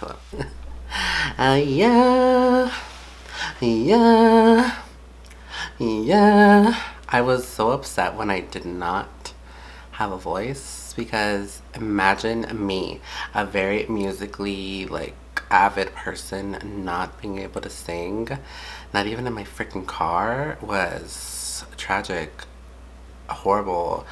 hello. Yeah. I was so upset when I did not have a voice, because imagine me, a very musically like avid person, not being able to sing, not even in my freaking car, was tragic, horrible.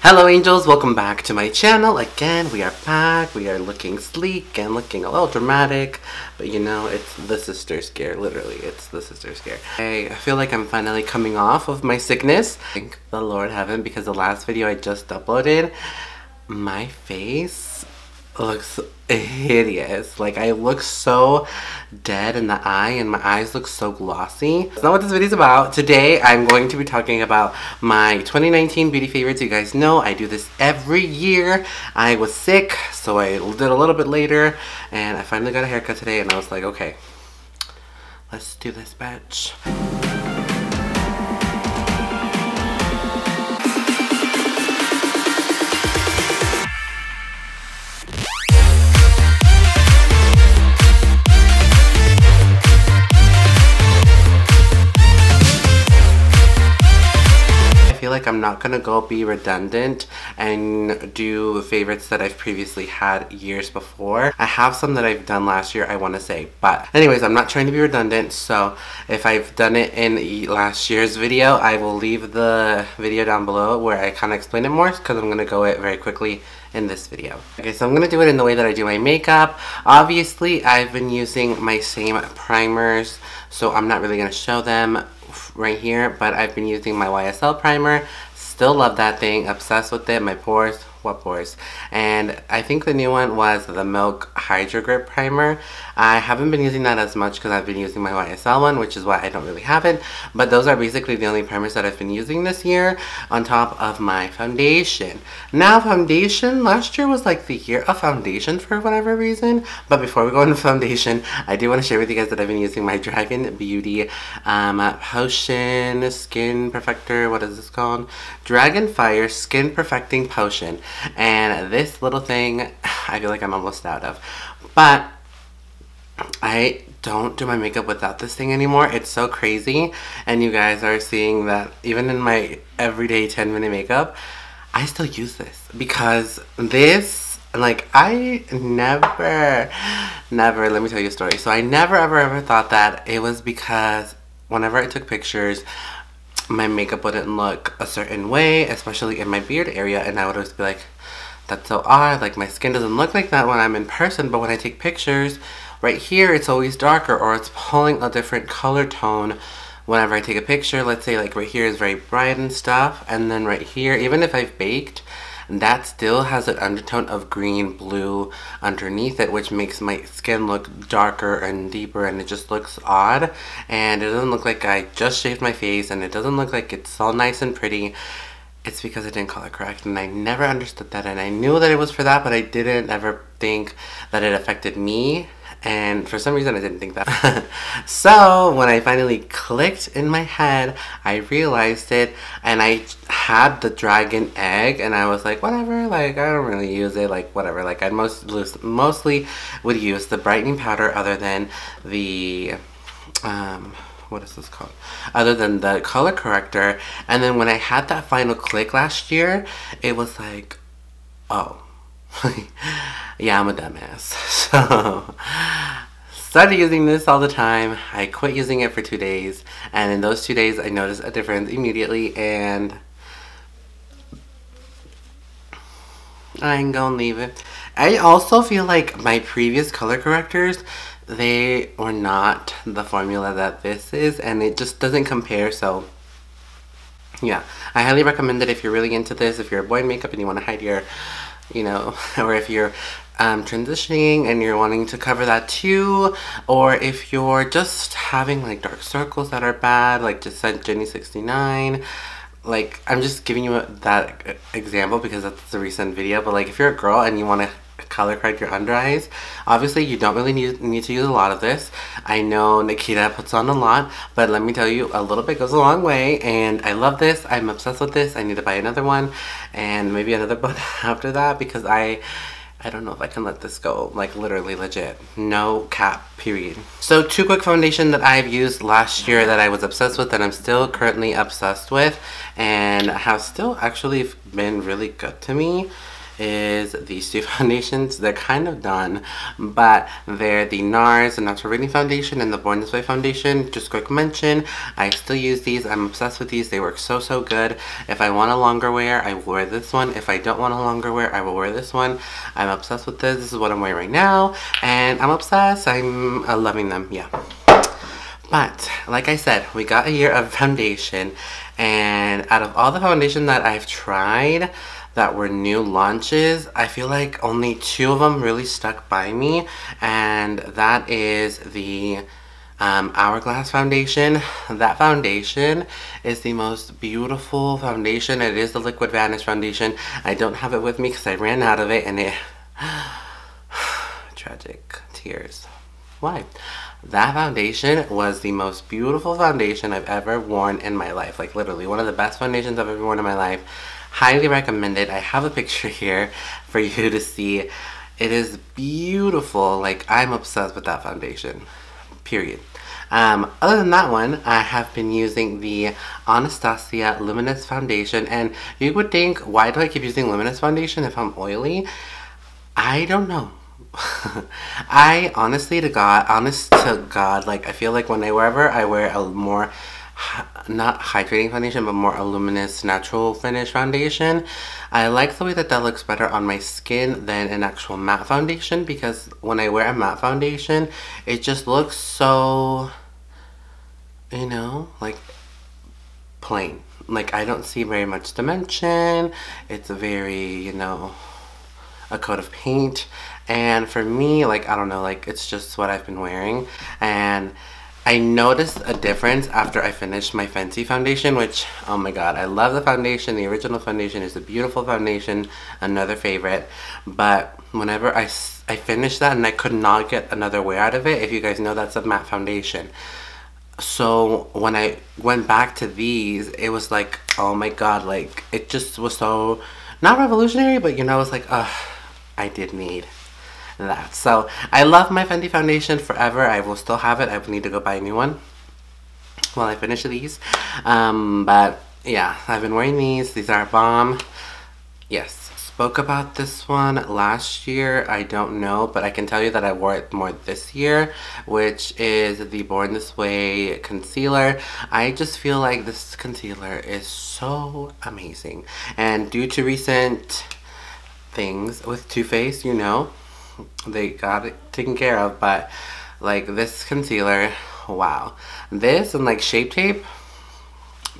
Hello angels, welcome back to my channel again. We are back. We are looking sleek and looking a little dramatic, but you know, it's the sister scare. Literally, it's the sister scare. I feel like I'm finally coming off of my sickness. Thank the Lord heaven, because the last video I just uploaded, my face looks hideous. Like, I look so dead in the eye and my eyes look so glossy. That's not what this video is about. Today I'm going to be talking about my 2019 beauty favorites. You guys know I do this every year. I was sick, so I did a little bit later, and I finally got a haircut today, and I was like, okay, let's do this, bitch. Like, I'm not gonna go be redundant and do favorites that I've previously had years before. I have some that I've done last year, I want to say, but anyways, I'm not trying to be redundant, so if I've done it in last year's video, I will leave the video down below where I kind of explain it more, because I'm gonna go it very quickly in this video. Okay, so I'm gonna do it in the way that I do my makeup. Obviously, I've been using my same primers, so I'm not really gonna show them right here, but I've been using my YSL primer. Still love that thing, obsessed with it. My pores, what pores? And I think the new one was the Milk Hydro Grip primer. I haven't been using that as much because I've been using my YSL one, which is why I don't really have it. But those are basically the only primers that I've been using this year, on top of my foundation. Now, foundation, last year was like the year of foundation for whatever reason. But before we go into foundation, I do want to share with you guys that I've been using my Dragun Beauty Potion Skin Perfector. What is this called? Dragon Fire Skin Perfecting Potion. And this little thing, I feel like I'm almost out of. But I don't do my makeup without this thing anymore. It's so crazy. And you guys are seeing that even in my everyday 10-minute makeup, I still use this. Because this, like, I never, let me tell you a story. So I never ever thought that it was because whenever I took pictures, my makeup wouldn't look a certain way, especially in my beard area, and I would always be like, that's so odd, like my skin doesn't look like that when I'm in person, but when I take pictures, right here it's always darker, or it's pulling a different color tone whenever I take a picture. Let's say like right here is very bright and stuff, and then right here, even if I've baked, that still has an undertone of green, blue underneath it, which makes my skin look darker and deeper, and it just looks odd. And it doesn't look like I just shaved my face, and it doesn't look like it's all nice and pretty. It's because I didn't color correct, and I never understood that, and I knew that it was for that, but I didn't ever think that it affected me. And for some reason I didn't think that. So when I finally clicked in my head, I realized it, and I had the dragon egg, and I was like, whatever, like I don't really use it, like whatever. Like I mostly would use the brightening powder, other than the what is this called? Other than the color corrector. And then when I had that final click last year, it was like, oh. Yeah, I'm a dumbass. So, started using this all the time. I quit using it for 2 days, and in those 2 days I noticed a difference immediately, and I ain't gonna leave it. I also feel like my previous color correctors, they were not the formula that this is, and it just doesn't compare. So yeah, I highly recommend it if you're really into this, if you're a boy in makeup and you want to hide your, you know, or if you're transitioning and you're wanting to cover that too, or if you're just having like dark circles that are bad, like just said Jenny69. Like, I'm just giving you that example because that's a recent video, but like if you're a girl and you want to color correct your under eyes, obviously you don't really need to use a lot of this. I know Nikita puts on a lot, but let me tell you, a little bit goes a long way, and I love this. I'm obsessed with this. I need to buy another one and maybe another one after that, because I I don't know if I can let this go, like literally legit. No cap, period. So two quick foundation that I've used last year that I was obsessed with and I'm still currently obsessed with and have still actually been really good to me is these two foundations. They're kind of done, but they're the NARS, the Natural Radiant Foundation, and the Born This Way Foundation. Just quick mention, I still use these. I'm obsessed with these. They work so, so good. If I want a longer wear, I will wear this one. If I don't want a longer wear, I will wear this one. I'm obsessed with this. This is what I'm wearing right now, and I'm obsessed. I'm loving them, yeah. But, like I said, we got a year of foundation, and out of all the foundation that I've tried that were new launches, I feel like only two of them really stuck by me, and that is the Hourglass foundation. That foundation is the most beautiful foundation. It is the Liquid Vanish foundation. I don't have it with me because I ran out of it, and it... tragic tears. Why? That foundation was the most beautiful foundation I've ever worn in my life. Like literally one of the best foundations I've ever worn in my life. Highly recommended. I have a picture here for you to see. It is beautiful. Like, I'm obsessed with that foundation. Period. Other than that one, I have been using the Anastasia Luminous Foundation. And you would think, why do I keep using Luminous Foundation if I'm oily? I don't know. I honest to God, like I feel like whenever I wear a more not hydrating foundation but more a luminous natural finish foundation, I like the way that that looks better on my skin than an actual matte foundation, because when I wear a matte foundation it just looks so, you know, like plain. Like I don't see very much dimension. It's a very, you know, a coat of paint. And for me, like, I don't know, like, it's just what I've been wearing. And I noticed a difference after I finished my Fenty foundation, which, oh my god, I love the foundation. The original foundation is a beautiful foundation, another favorite. But whenever I finished that and I could not get another wear out of it, if you guys know, that's a matte foundation. So when I went back to these, it was like, oh my god, like, it just was so, not revolutionary, but, you know, it was like, I did need that. So I love my Fenty foundation forever. I will still have it. I will need to go buy a new one while I finish these. But yeah, I've been wearing these. These are bomb. Yes, spoke about this one last year. I don't know, but I can tell you that I wore it more this year, which is the Born This Way concealer. I just feel like this concealer is so amazing, and due to recent things with Too Faced, you know, they got it taken care of. But like this concealer, wow, this and like Shape Tape,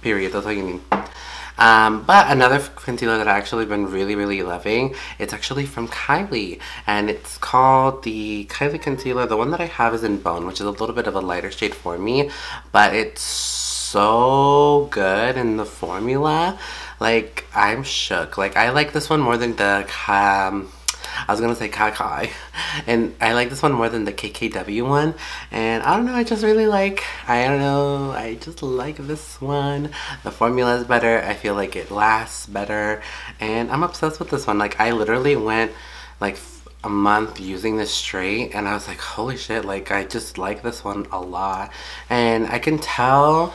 period, that's all you need. But another concealer that I've actually been really loving, it's actually from Kylie, and it's called the Kylie concealer. The one that I have is in Bone, which is a little bit of a lighter shade for me, but it's so good in the formula. Like, I'm shook. Like, I like this one more than the I was gonna say Kai, and I like this one more than the KKW one. And I don't know, I just really like, I don't know, I just like this one. The formula is better. I feel like it lasts better, and I'm obsessed with this one. Like, I literally went like a month using this straight, and I was like, holy shit, like, I just like this one a lot. And I can tell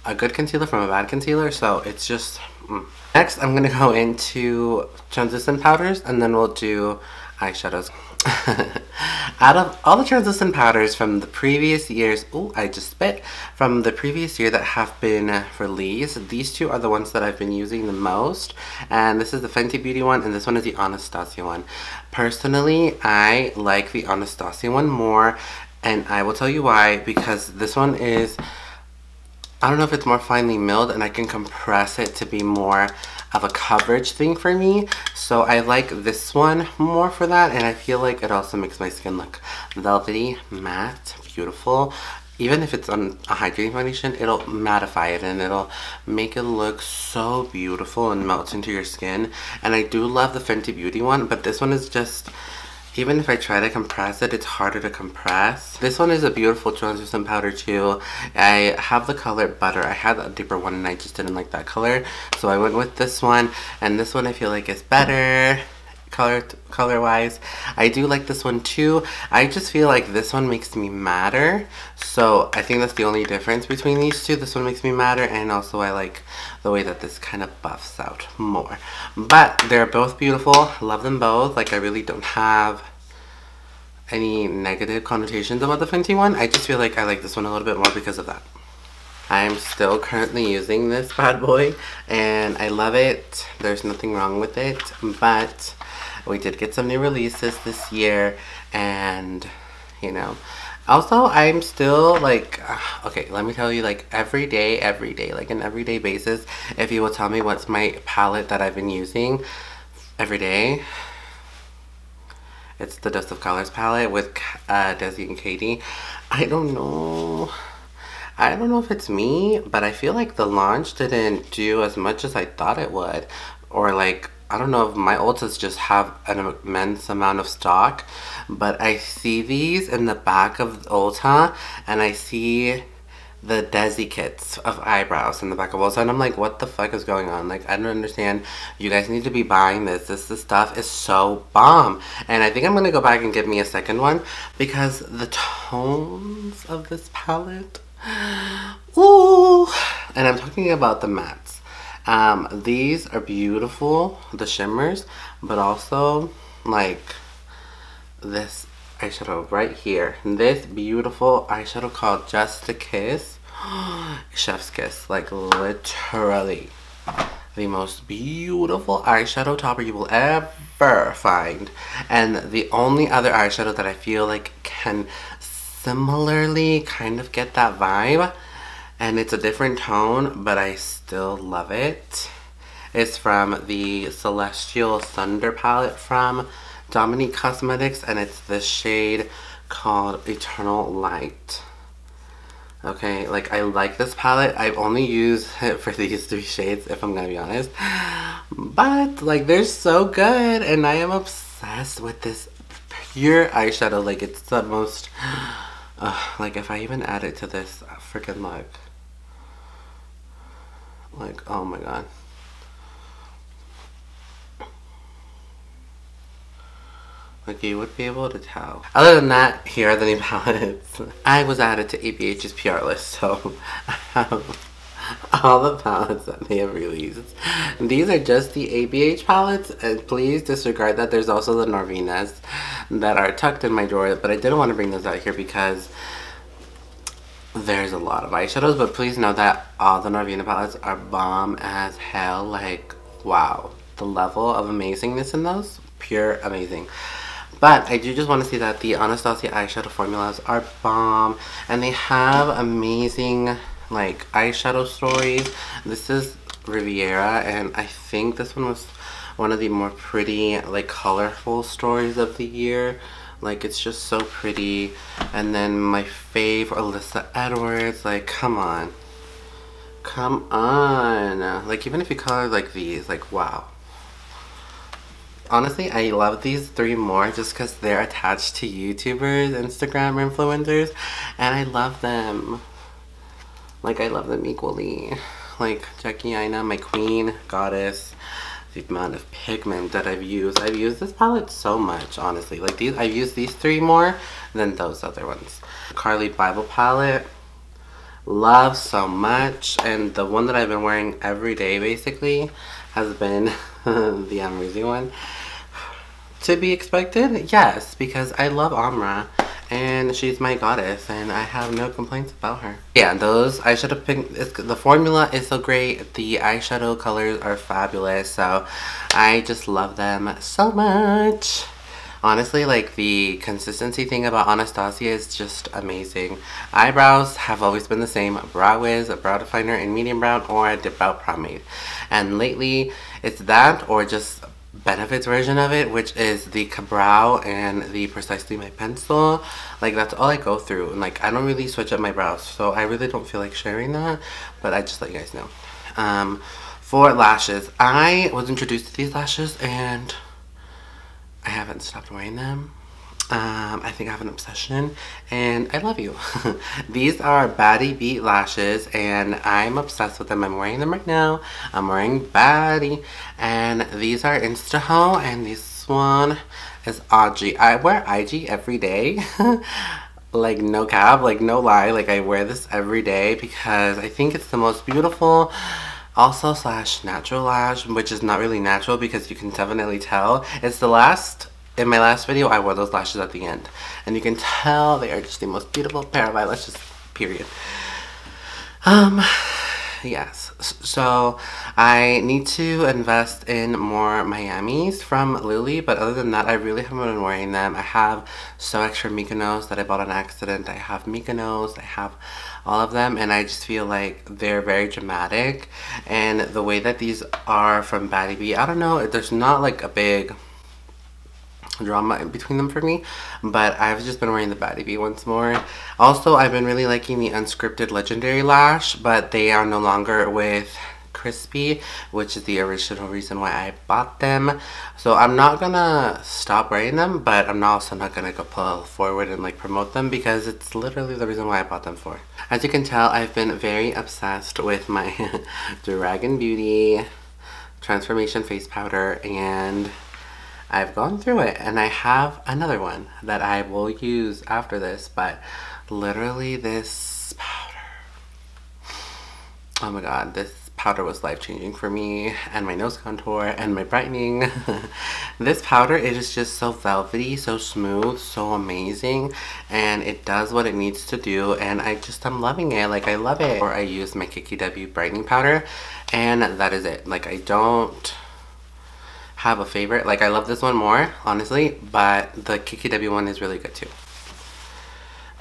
a good concealer from a bad concealer, so it's just Next, I'm gonna go into translucent powders, and then we'll do eyeshadows. Out of all the translucent powders from the previous years, oh, I just spit, from the previous year that have been released, these two are the ones that I've been using the most. And this is the Fenty Beauty one, and this one is the Anastasia one. Personally, I like the Anastasia one more, and I will tell you why. Because this one is, I don't know if it's more finely milled, and I can compress it to be more of a coverage thing for me. So I like this one more for that, and I feel like it also makes my skin look velvety, matte, beautiful. Even if it's on a hydrating foundation, it'll mattify it and it'll make it look so beautiful and melt into your skin. And I do love the Fenty Beauty one, but this one is just, even if I try to compress it, it's harder to compress. This one is a beautiful translucent powder too. I have the color Butter. I had a deeper one and I just didn't like that color, so I went with this one. And this one I feel like is better. color wise. I do like this one too. I just feel like this one makes me matter, so I think that's the only difference between these two. This one makes me matter, and also I like the way that this kind of buffs out more. But they're both beautiful. Love them both. Like, I really don't have any negative connotations about the Fenty one. I just feel like I like this one a little bit more because of that. I'm still currently using this bad boy and I love it. There's nothing wrong with it, but we did get some new releases this year, and you know, also I'm still like, okay, let me tell you, like every day, like an everyday basis, if you will tell me what's my palette that I've been using every day, it's the Dust of Colors palette with Desi and Katy. I don't know if it's me, but I feel like the launch didn't do as much as I thought it would. Or like, I don't know if my Ultas just have an immense amount of stock, but I see these in the back of Ulta, and I see the Desi kits of eyebrows in the back of Ulta, and I'm like, what the fuck is going on? Like, I don't understand. You guys need to be buying this. This stuff is so bomb. And I think I'm gonna go back and get me a second one, because the tones of this palette, ooh, and I'm talking about the mattes. These are beautiful, the shimmers, but also like this eyeshadow right here. This beautiful eyeshadow called Just a Kiss. Chef's kiss. Like, literally the most beautiful eyeshadow topper you will ever find. And the only other eyeshadow that I feel like can similarly kind of get that vibe, and it's a different tone, but I still love it. It's from the Celestial Thunder palette from Dominique Cosmetics, and it's this shade called Eternal Light. Okay, like, I like this palette. I've only used it for these three shades, if I'm gonna be honest, but like, they're so good, and I am obsessed with this pure eyeshadow. Like, it's the most like, if I even add it to this freaking look, like, oh my god. Like, you would be able to tell. Other than that, here are the new palettes. I was added to ABH's PR list, so I have all the palettes that they have released. These are just the ABH palettes, and please disregard that there's also the Norvinas that are tucked in my drawer, but I didn't want to bring those out here because there's a lot of eyeshadows. But please know that all the Norvina palettes are bomb as hell. Like, wow, the level of amazingness in those, pure amazing. But I do just want to say that the Anastasia eyeshadow formulas are bomb, and they have amazing like eyeshadow stories. This is Riviera, and I think this one was one of the more pretty, like, colorful stories of the year. Like, it's just so pretty. And then my fave, Alyssa Edwards. Like, come on, like, even if you color like these, like, wow. Honestly, I love these three more just because they're attached to YouTubers, Instagram influencers, and I love them. Like, I love them equally. Like, Jackie Aina, my queen, goddess. The amount of pigment that I've used. I've used this palette so much, honestly. Like, these, I've used these three more than those other ones. Carly Bible palette. Love so much. And the one that I've been wearing every day, basically, has been the Amrezy one. To be expected? Yes, because I love Amra, and she's my goddess, and I have no complaints about her. Yeah, those eyeshadow the formula is so great. The eyeshadow colors are fabulous, so I just love them so much. Honestly, like, the consistency thing about Anastasia is just amazing. Eyebrows have always been the same. Brow Wiz, a brow definer in medium brown, or a dip brow pomade. And lately, it's that or just Benefits version of it, which is the Cabrow and the Precisely My Pencil. Like, that's all I go through, and like, I don't really switch up my brows, so I really don't feel like sharing that, but I just let you guys know. For lashes, I was introduced to these lashes and I haven't stopped wearing them. I think I have an obsession, and I love you. These are Baddie Beat lashes, and I'm obsessed with them. I'm wearing them right now. I'm wearing Baddie, and these are Instahoe, and these one is IG. I wear IG every day. Like, no cap, like, no lie. Like, I wear this every day because I think it's the most beautiful. Also slash natural lash, which is not really natural because you can definitely tell. It's the last, in my last video, I wore those lashes at the end. And you can tell they are just the most beautiful pair of eyelashes, period. Yes, so I need to invest in more Miamis from Lily, but other than that, I really haven't been wearing them. I have So Extra Mykonos that I bought on accident. I have Mykonos, I have all of them, and I just feel like they're very dramatic. And the way that these are from Baddie, I don't know, there's not like a big drama in between them for me, but I've just been wearing the Baddie ones more. Also, I've been really liking the Unscripted Legendary Lash, but they are no longer with Crispy, which is the original reason why I bought them. So I'm not gonna stop wearing them, but I'm also not gonna go pull forward and like promote them because it's literally the reason why I bought them for. As you can tell, I've been very obsessed with my Dragun Beauty Transformation Face Powder, and I've gone through it, and I have another one that I will use after this, but literally this powder, oh my god, this powder was life-changing for me, and my nose contour, and my brightening. This powder, it is just so velvety, so smooth, so amazing, and it does what it needs to do, and I'm loving it. Like, I love it. Or I use my KKW brightening powder, and that is it. Like, I don't have a favorite. Like, I love this one more, honestly, but the KKW one is really good too.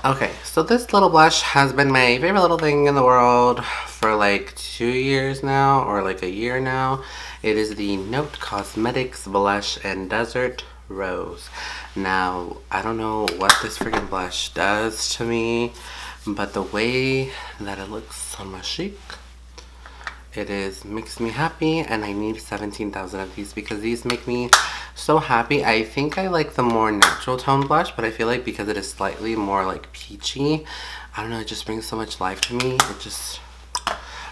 Okay, so this little blush has been my favorite little thing in the world for like 2 years now, or like a year now. It is the Note Cosmetics Blush and Desert Rose. Now, I don't know what this freaking blush does to me, but the way that it looks on my cheek, makes me happy, and I need 17,000 of these because these make me so happy. I think I like the more natural tone blush, but I feel like because it is slightly more like peachy, I don't know, it just brings so much life to me. It just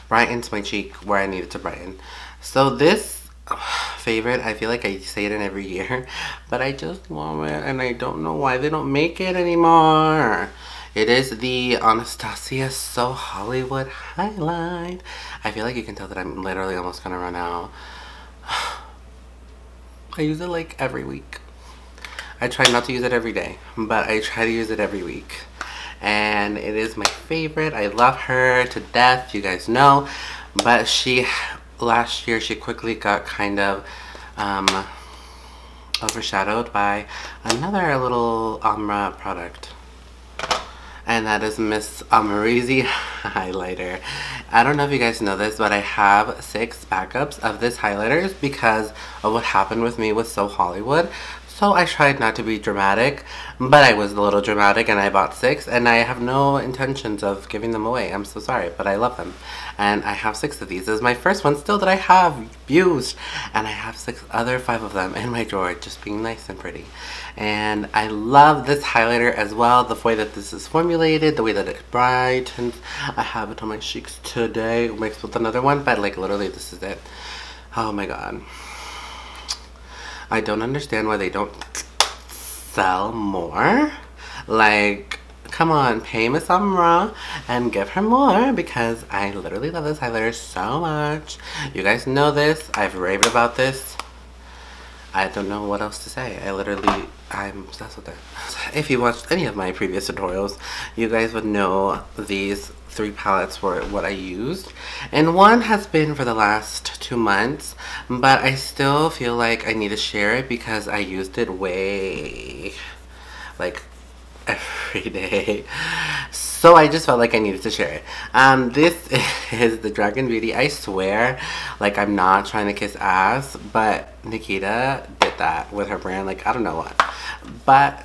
brightens my cheek where I need it to brighten. So this favorite, I feel like I say it in every year, but I just love it, and I don't know why they don't make it anymore. It is the Anastasia So Hollywood Highlight. I feel like you can tell that I'm literally almost gonna run out. I use it like every week. I try not to use it every day, but I try to use it every week. And it is my favorite. I love her to death, you guys know. But last year, she quickly got kind of overshadowed by another little Amrezy product. And that is Miss Amrezy highlighter. I don't know if you guys know this, but I have 6 backups of this highlighters because of what happened with me with So Hollywood. So I tried not to be dramatic, but I was a little dramatic, and I bought 6, and I have no intentions of giving them away. I'm so sorry, but I love them. And I have 6 of these. This is my first one still that I have used, and I have 5 of them in my drawer, just being nice and pretty. And I love this highlighter as well, the way that this is formulated, the way that it brightens. I have it on my cheeks today, mixed with another one, but like literally this is it. Oh my god. I don't understand why they don't sell more. Like, come on, pay Miss Amrezy and give her more, because I literally love this highlighter so much. You guys know this. I've raved about this. I don't know what else to say. I'm obsessed with it. If you watched any of my previous tutorials, you guys would know these 3 palettes were what I used. And one has been for the last 2 months, but I still feel like I need to share it because I used it way, like, every day. So I just felt like I needed to share it. This is the Dragun Beauty. I swear, like, I'm not trying to kiss ass, but Nikita did that with her brand. Like, I don't know what. But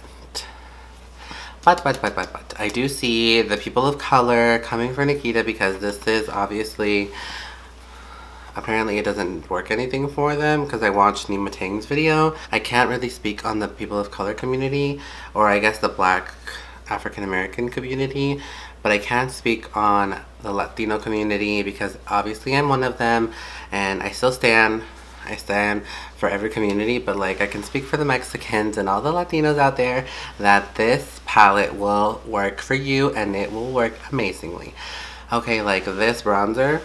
I do see the people of color coming for Nikita because this is obviously, apparently it doesn't work anything for them because I watched Nima Tang's video. I can't really speak on the people of color community, or I guess the Black African American community, but I can't speak on the Latino community because obviously I'm one of them, and I still stand I stand for every community, but like I can speak for the Mexicans and all the Latinos out there that this palette will work for you and it will work amazingly. Okay, like this bronzer,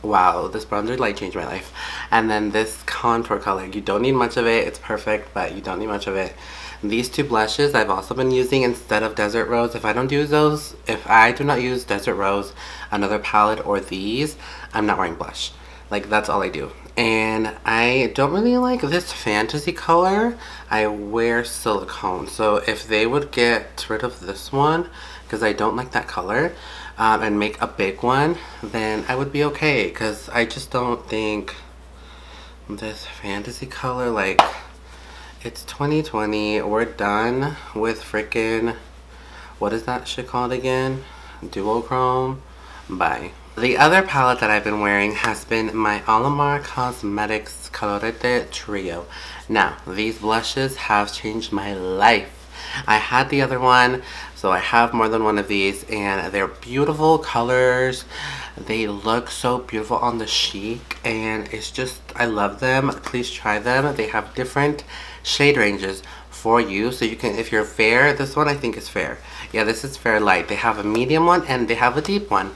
wow, this bronzer like changed my life. And then this contour color, you don't need much of it. It's perfect, but you don't need much of it. These two blushes I've also been using instead of Desert Rose. If I don't use those, if I do not use Desert Rose, another palette, or these, I'm not wearing blush. Like, that's all I do. And I don't really like this fantasy color. I wear silicone. So if they would get rid of this one, because I don't like that color, and make a big one, then I would be okay. Because I just don't think this fantasy color, like, it's 2020. We're done with freaking, what is that shit called again? Duochrome. Bye. The other palette that I've been wearing has been my Alamar Cosmetics Colorete Trio. Now, these blushes have changed my life. I had the other one, so I have more than one of these, and they're beautiful colors. They look so beautiful on the cheek, and it's just, I love them. Please try them. They have different shade ranges for you, so you can, if you're fair, this one I think is fair. Yeah, this is fair light. They have a medium one and they have a deep one.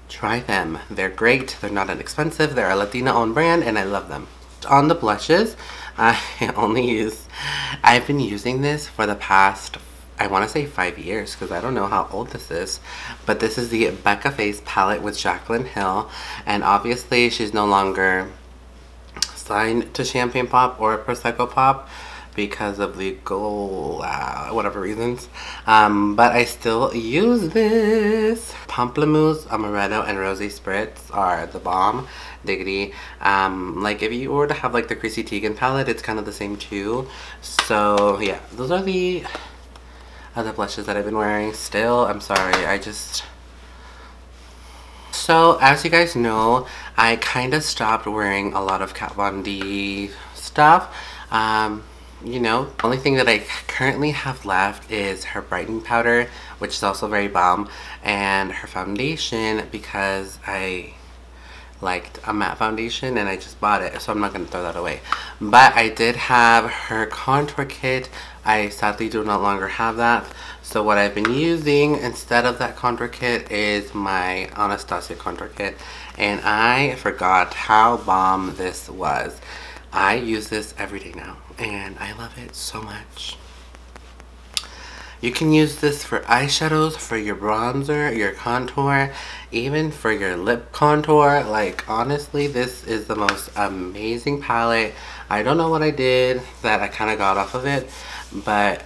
Try them. They're great. They're not inexpensive. They're a Latina owned brand and I love them. On the blushes, I've been using this for the past, I want to say 5 years, because I don't know how old this is, but this is the Becca Face palette with Jaclyn Hill, and obviously she's no longer signed to Champagne Pop or Prosecco Pop because of legal whatever reasons, but I still use this. Pamplemousse, Amaretto, and Rosé Spritz are the bomb. Diggity. Like if you were to have like the Chrissy Teigen palette, it's kind of the same too. So yeah, those are the other blushes that I've been wearing. Still, I'm sorry, so as you guys know, I kind of stopped wearing a lot of Kat Von D stuff. You know, the only thing that I currently have left is her brightening powder, which is also very bomb, and her foundation, because I liked a matte foundation and I just bought it, so I'm not going to throw that away. But I did have her contour kit. I sadly do no longer have that, so what I've been using instead of that contour kit is my Anastasia contour kit, and I forgot how bomb this was. I use this every day now and I love it so much. You can use this for eyeshadows, for your bronzer, your contour, even for your lip contour. Like, honestly, this is the most amazing palette. I don't know what I did that I kind of got off of it, but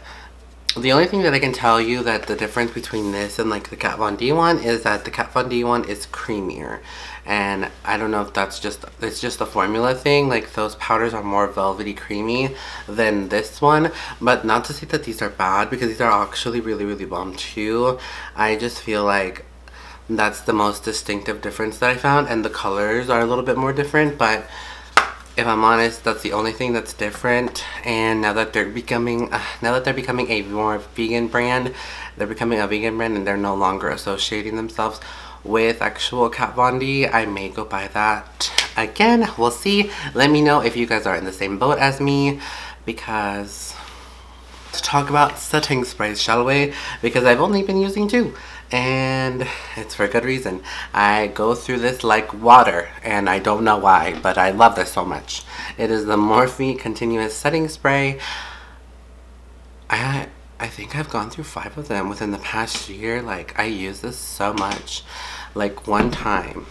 the only thing that I can tell you that the difference between this and like the Kat Von D one is that the Kat Von D one is creamier. And I don't know if that's just, it's just a formula thing. Like those powders are more velvety creamy than this one. But not to say that these are bad, because these are actually really, really bomb too. I just feel like that's the most distinctive difference that I found. And the colors are a little bit more different, but if I'm honest, that's the only thing that's different. And now that they're becoming a more vegan brand, they're becoming a vegan brand and they're no longer associating themselves with actual Kat Von D, I may go buy that again. We'll see. Let me know if you guys are in the same boat as me, because let's talk about setting sprays, shall we? Because I've only been using 2. And it's for a good reason. I go through this like water, and I don't know why, but I love this so much. It is the Morphe Continuous Setting Spray. I think I've gone through 5 of them within the past year. Like, I use this so much. Like, one time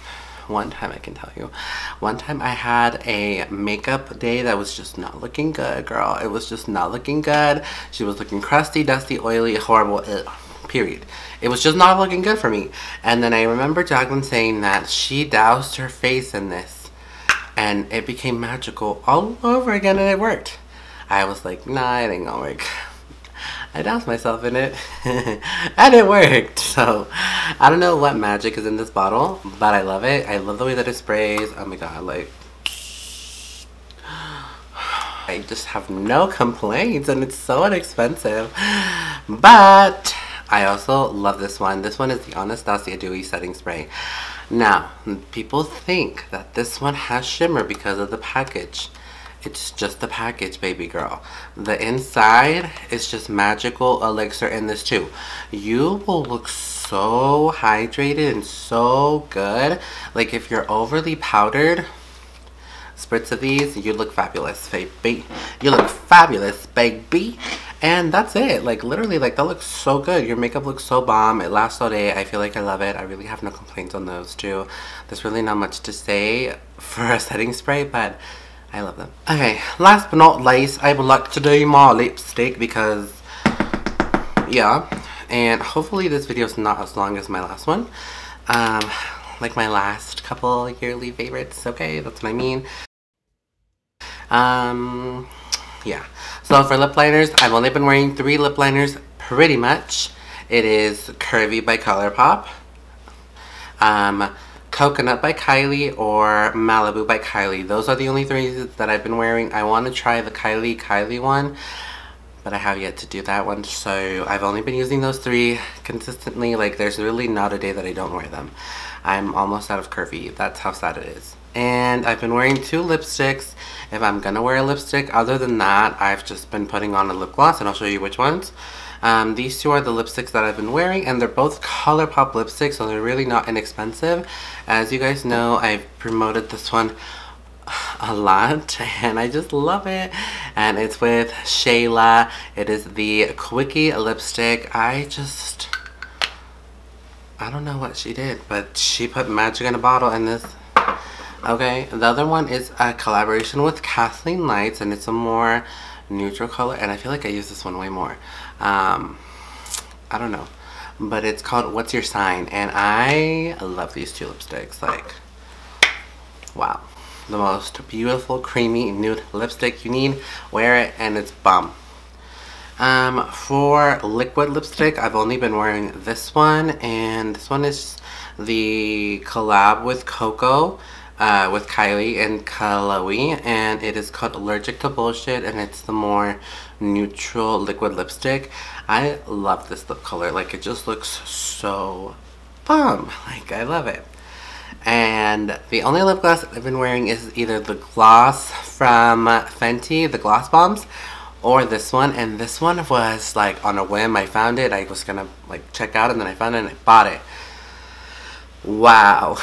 I can tell you. One time I had a makeup day that was just not looking good, girl. It was just not looking good. She was looking crusty, dusty, oily, horrible, period. It was just not looking good for me. And then I remember Jaclyn saying that she doused her face in this and it became magical all over again, and it worked. I was like, nah, it ain't gonna work. I doused myself in it and it worked. So I don't know what magic is in this bottle, but I love it. I love the way that it sprays. Oh my god, like, I just have no complaints, and it's so inexpensive. But I also love this one. This one is the Anastasia Dewy Setting Spray. Now, people think that this one has shimmer because of the package. It's just the package, baby girl. The inside is just magical elixir in this too. You will look so hydrated and so good. Like if you're overly powdered, spritz of these, you look fabulous, baby. You look fabulous, baby. And that's it. Like literally, like that looks so good. Your makeup looks so bomb. It lasts all day. I feel like I love it. I really have no complaints on those two. There's really not much to say for a setting spray, but I love them. Okay, last but not least, I would like to do my lipstick because, yeah, and hopefully this video is not as long as my last one. Like my last couple yearly favorites, okay, that's what I mean. Yeah, so for lip liners, I've only been wearing 3 lip liners pretty much. It is Curvy by ColourPop, Coconut by Kylie, or Malibu by Kylie. Those are the only 3 that I've been wearing. I want to try the Kylie one, but I have yet to do that one. So I've only been using those 3 consistently. Like there's really not a day that I don't wear them. I'm almost out of Curvy. That's how sad it is. And I've been wearing 2 lipsticks. If I'm gonna wear a lipstick, other than that, I've just been putting on a lip gloss, and I'll show you which ones. These 2 are the lipsticks that I've been wearing, and they're both ColourPop lipsticks, so they're really not inexpensive. As you guys know, I've promoted this one a lot, and I just love it. And it's with Shayla. It is the Quickie lipstick. I don't know what she did, but she put magic in a bottle in this. Okay, the other one is a collaboration with Kathleen Lights, and it's a more neutral color, and I feel like I use this one way more. I don't know, but it's called What's Your Sign, and I love these 2 lipsticks. Like, wow, the most beautiful creamy nude lipstick. You need, wear it, and it's bomb. For liquid lipstick, I've only been wearing this one, and this one is the collab with Coco, with Kylie and Kylie, and it is called Allergic to Bullshit, and it's the more neutral liquid lipstick. I love this lip color. Like it just looks so bomb. Like I love it. And the only lip gloss I've been wearing is either the gloss from Fenty, the Gloss Bombs, or this one. And this one was like on a whim. I found it. I was gonna like check out, and then I found it and I bought it. Wow.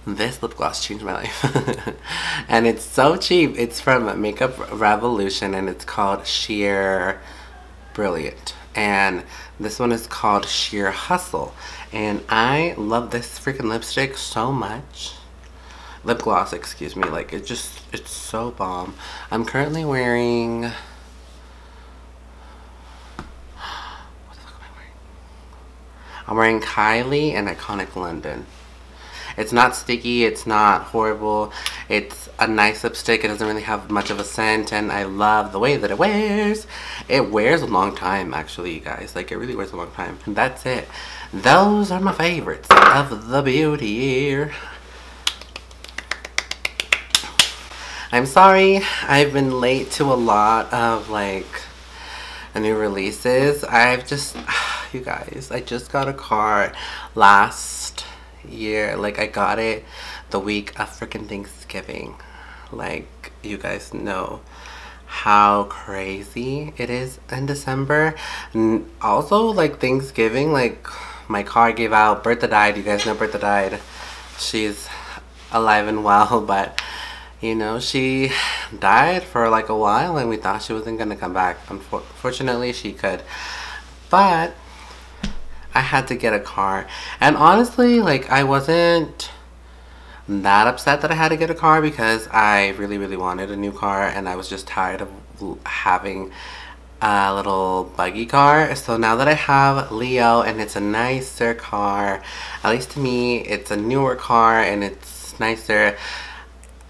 This lip gloss changed my life. And it's so cheap. It's from Makeup Revolution, and it's called Sheer Brilliant. And this one is called Sheer Hustle. And I love this freaking lipstick so much. Lip gloss, excuse me. Like it's so bomb. I'm currently wearing, what the fuck am I wearing? I'm wearing Kylie and Iconic London. It's not sticky, it's not horrible, it's a nice lipstick. It doesn't really have much of a scent, and I love the way that it wears. It wears a long time, actually, you guys. Like, it really wears a long time. And that's it. Those are my favorites of the beauty year. I'm sorry, I've been late to a lot of, like, new releases. You guys, I just got a car last year. Like I got it the week of freaking Thanksgiving. Like you guys know how crazy it is in December. And also like Thanksgiving, like my car gave out. Bertha died. You guys know Bertha died. She's alive and well, but you know, she died for like a while, and we thought she wasn't gonna come back. Unfortunately she could, but I had to get a car. And honestly, like, I wasn't that upset that I had to get a car because I really, really wanted a new car, and I was just tired of having a little buggy car. So now that I have Leo, and it's a nicer car, at least to me, it's a newer car, and it's nicer.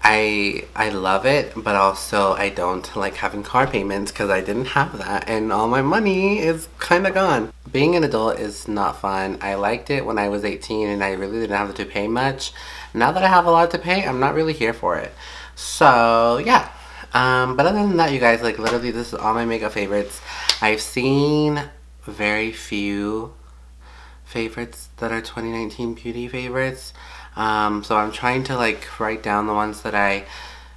I love it, but also I don't like having car payments because I didn't have that, and all my money is kind of gone. Being an adult is not fun. I liked it when I was 18 and I really didn't have to pay much. Now that I have a lot to pay, I'm not really here for it. So yeah, but other than that, you guys, like literally this is all my makeup favorites. I've seen very few favorites that are 2019 beauty favorites. So I'm trying to like write down the ones that I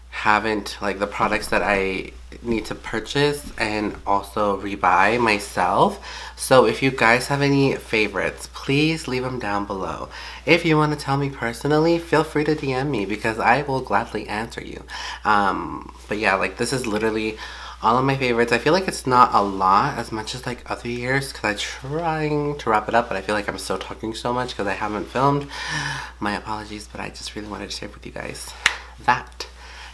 haven't, like the products that I need to purchase and also rebuy myself. So if you guys have any favorites, please leave them down below. If you want to tell me personally, feel free to DM me because I will gladly answer you. But yeah, like this is literally all of my favorites. I feel like it's not a lot as much as like other years because I'm trying to wrap it up, but I feel like I'm still talking so much because I haven't filmed. My apologies, but I just really wanted to share with you guys that.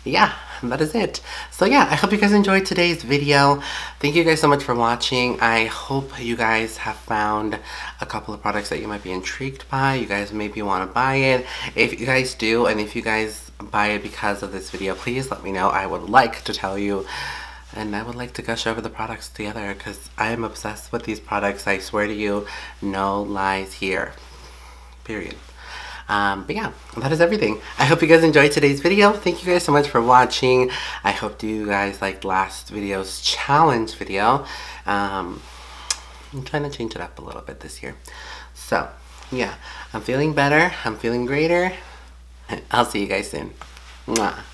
Yeah, that is it. So yeah, I hope you guys enjoyed today's video. Thank you guys so much for watching. I hope you guys have found a couple of products that you might be intrigued by. You guys maybe want to buy it. If you guys do, and if you guys buy it because of this video, please let me know. I would like to tell you, and I would like to gush over the products together because I am obsessed with these products. I swear to you, no lies here. Period. But yeah, that is everything. I hope you guys enjoyed today's video. Thank you guys so much for watching. I hope you guys liked last video's challenge video. I'm trying to change it up a little bit this year. So yeah, I'm feeling better. I'm feeling greater. I'll see you guys soon. Mwah.